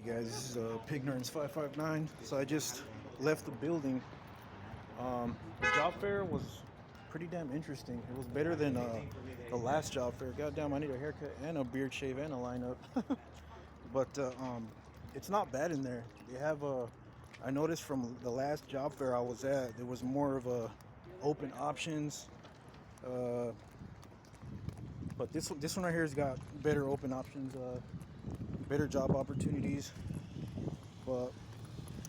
Hey guys, this is Pignerance 559. So I just left the building. The job fair was pretty damn interesting. It was better than the last job fair. Goddamn, I need a haircut and a beard shave and a lineup. But it's not bad in there. They have I noticed from the last job fair I was at, there was more of a open options. Uh, but this one right here has got better open options. Better job opportunities. But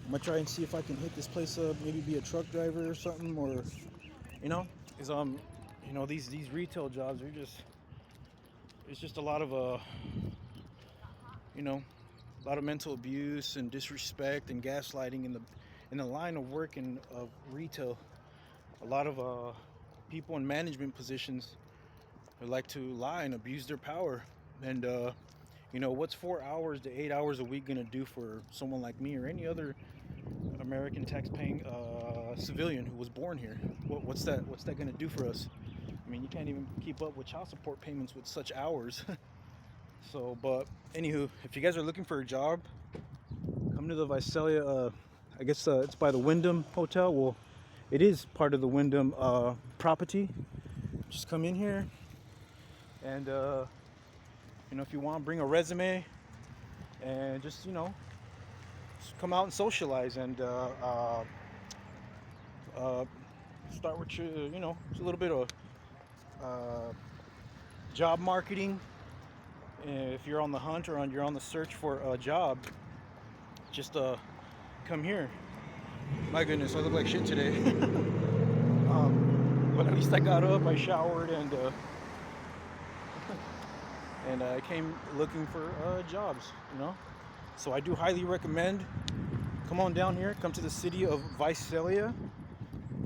I'm gonna try and see if I can hit this place up. Maybe be a truck driver or something, or is these retail jobs are it's just a lot of a lot of mental abuse and disrespect and gaslighting in the line of work and of retail. A lot of people in management positions who like to lie and abuse their power. And what's 4 hours to 8 hours a week gonna do for someone like me or any other American tax-paying civilian who was born here? What's that gonna do for us? I mean, you can't even keep up with child support payments with such hours. So, but anywho, if you guys are looking for a job, come to the Visalia. I guess it's by the Wyndham Hotel. Well, it is part of the Wyndham property. Just come in here, and if you want, bring a resume, and just come out and socialize, and start with your just a little bit of job marketing. If you're on the hunt or you're on the search for a job, just come here. My goodness, I look like shit today. But at least I got up, I showered, and I came looking for jobs. So I do highly recommend. Come on down here. Come to the city of Visalia,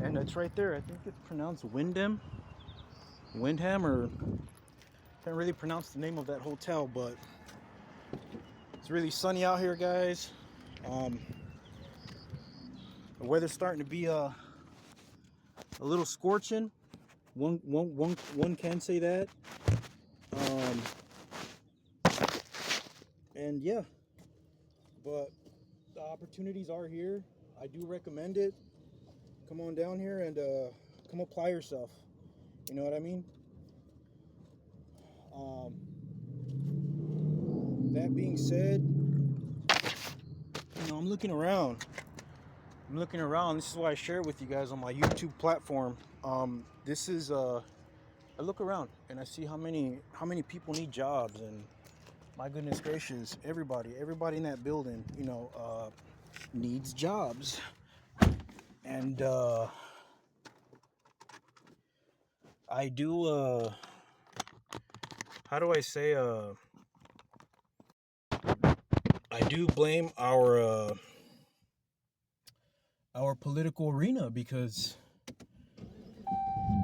and it's right there. I think it's pronounced Windham, or can't really pronounce the name of that hotel, but it's really sunny out here, guys. The weather's starting to be a little scorching. One can say that. And yeah, but the opportunities are here. I do recommend it. Come on down here and come apply yourself. You know what I mean? That being said, I'm looking around. This is why I share it with you guys on my YouTube platform. This is I look around and I see how many people need jobs, and my goodness gracious, everybody in that building, needs jobs. And I do how do I say I do blame our political arena, because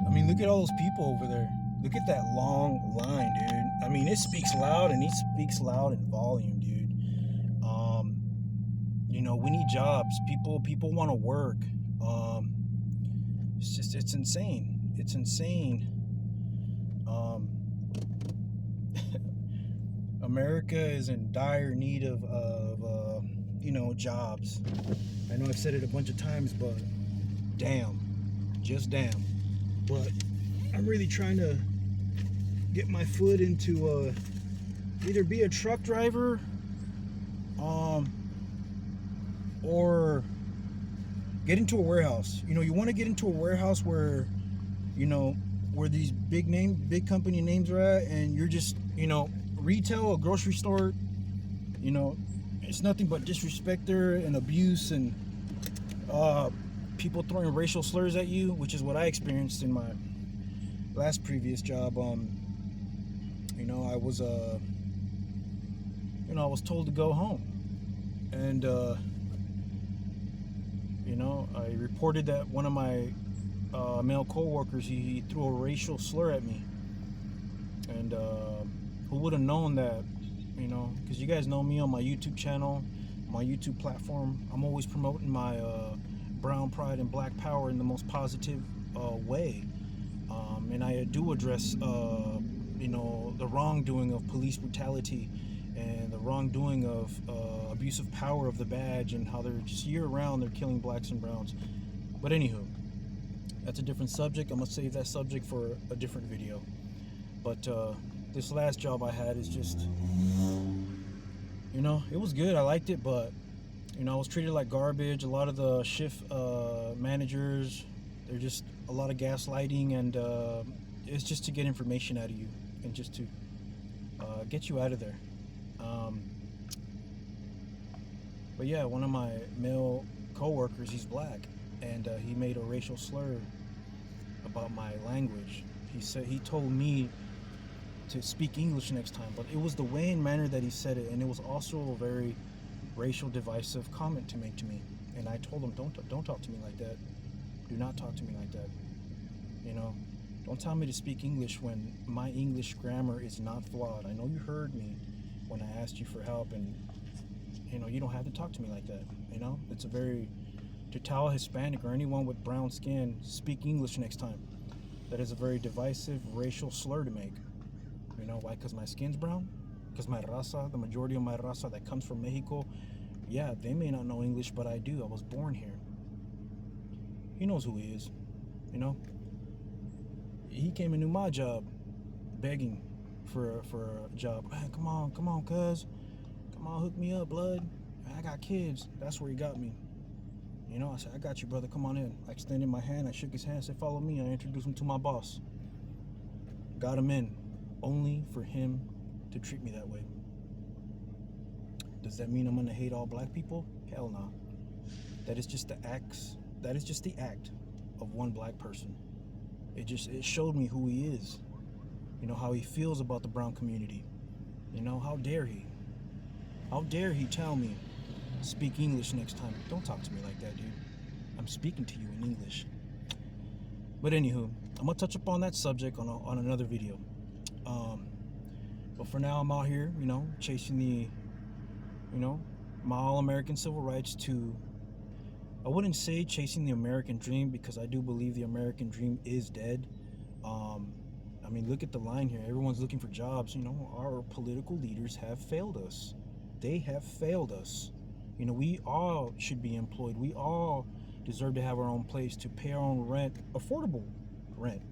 I mean, look at all those people over there. Look at that long line, dude. I mean, it speaks loud, and he speaks loud in volume, dude. We need jobs. People want to work. It's insane. It's insane. America is in dire need of jobs. I know I've said it a bunch of times, but damn, just damn. But I'm really trying to get my foot into either be a truck driver, or get into a warehouse. You want to get into a warehouse where where these big company names are at, and you're just retail, a grocery store. It's nothing but disrespect there and abuse, and people throwing racial slurs at you, which is what I experienced in my previous job. I was I was told to go home, and I reported that one of my male co-workers, he threw a racial slur at me, and who would have known that? Because you guys know me on my YouTube channel, my YouTube platform. I'm always promoting my brown pride and black power in the most positive way, and I do address the wrongdoing of police brutality and the wrongdoing of abuse of power of the badge, and how they're just year round they're killing blacks and browns. But anywho, that's a different subject. I'm gonna save that subject for a different video. But this last job I had is just, it was good. I liked it, but I was treated like garbage. A lot of the shift managers, they're just a lot of gaslighting, and it's just to get information out of you and just to get you out of there. But yeah, one of my male co-workers, he's black, and he made a racial slur about my language. He told me to speak English next time, but it was the way and manner that he said it, and it was also a very racial divisive comment to make to me. And I told him, don't talk to me like that. Do not talk to me like that. Don't tell me to speak English when my English grammar is not flawed. I know you heard me when I asked you for help, and you don't have to talk to me like that. It's a very, to tell a Hispanic or anyone with brown skin, speak English next time. That is a very divisive racial slur to make. Why? Because my skin's brown? Because my raza, the majority of my raza that comes from Mexico, yeah, they may not know English, but I do. I was born here. He knows who he is. He came into my job begging for a job. Man, come on, cuz. Come on, hook me up, blood. I got kids. That's where he got me. I said, I got you, brother. Come on in. I extended my hand. I shook his hand. Said, follow me. I introduced him to my boss. Got him in, only for him to treat me that way. Does that mean I'm gonna hate all black people? Hell no. That is just the act of one black person. It showed me who he is. How he feels about the brown community. How dare he? How dare he tell me, speak English next time? Don't talk to me like that, dude. I'm speaking to you in English. But anywho, I'm gonna touch upon that subject on another video. But for now, I'm out here, chasing the, my all-American civil rights to, I wouldn't say chasing the American dream, because I do believe the American dream is dead. Look at the line here. Everyone's looking for jobs. Our political leaders have failed us. They have failed us. We all should be employed. We all deserve to have our own place, to pay our own rent, affordable rent,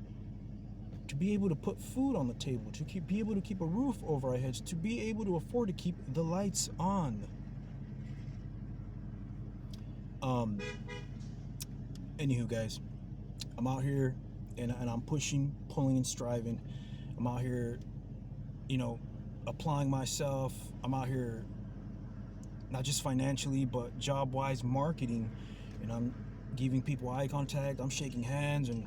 to be able to put food on the table, to be able to keep a roof over our heads, to be able to afford to keep the lights on. Anywho, guys, I'm out here and I'm pushing, pulling, and striving. I'm out here, applying myself. I'm out here not just financially, but job-wise, marketing, and I'm giving people eye contact. I'm shaking hands, and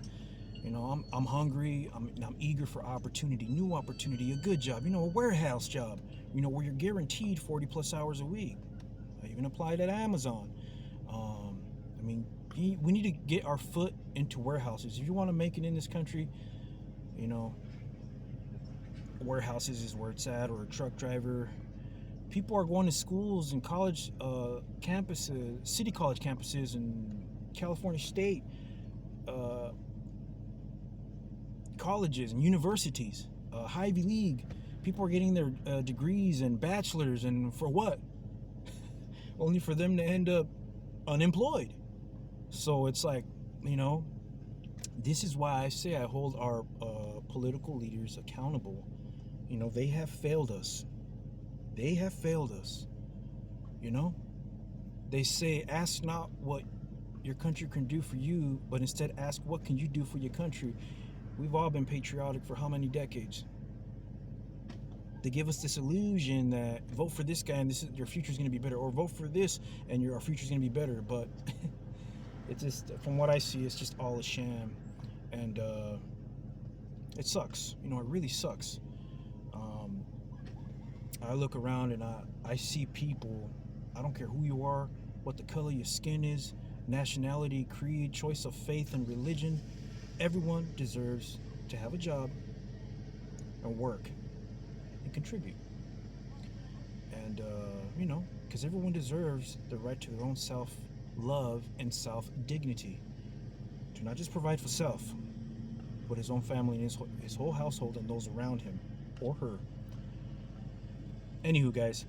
I'm hungry. I'm eager for opportunity, new opportunity, a good job, a warehouse job, where you're guaranteed 40 plus hours a week. I even applied at Amazon. We need to get our foot into warehouses. If you want to make it in this country, warehouses is where it's at, or a truck driver. People are going to schools and college campuses, city college campuses, and California State colleges and universities, Ivy League. People are getting their degrees and bachelors, and for what? Only for them to end up unemployed. So it's like, this is why I say I hold our political leaders accountable. They have failed us. They have failed us. They say, ask not what your country can do for you, but instead ask, what can you do for your country? We've all been patriotic for how many decades? They give us this illusion that vote for this guy and your future's going to be better, or vote for this and your future's going to be better. But it's just, from what I see, it's just all a sham, and it sucks. It really sucks. I look around and I see people. I don't care who you are, what the color of your skin is, nationality, creed, choice of faith and religion. Everyone deserves to have a job and work and contribute. And, because everyone deserves the right to their own self-love and self-dignity. To not just provide for self, but his own family and his whole household and those around him or her. Anywho, guys,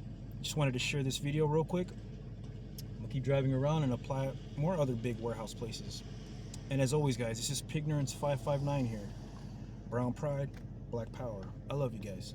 just wanted to share this video real quick. I'm gonna keep driving around and apply more other big warehouse places. And as always, guys, this is Pignorance 559 here. Brown pride, black power. I love you guys.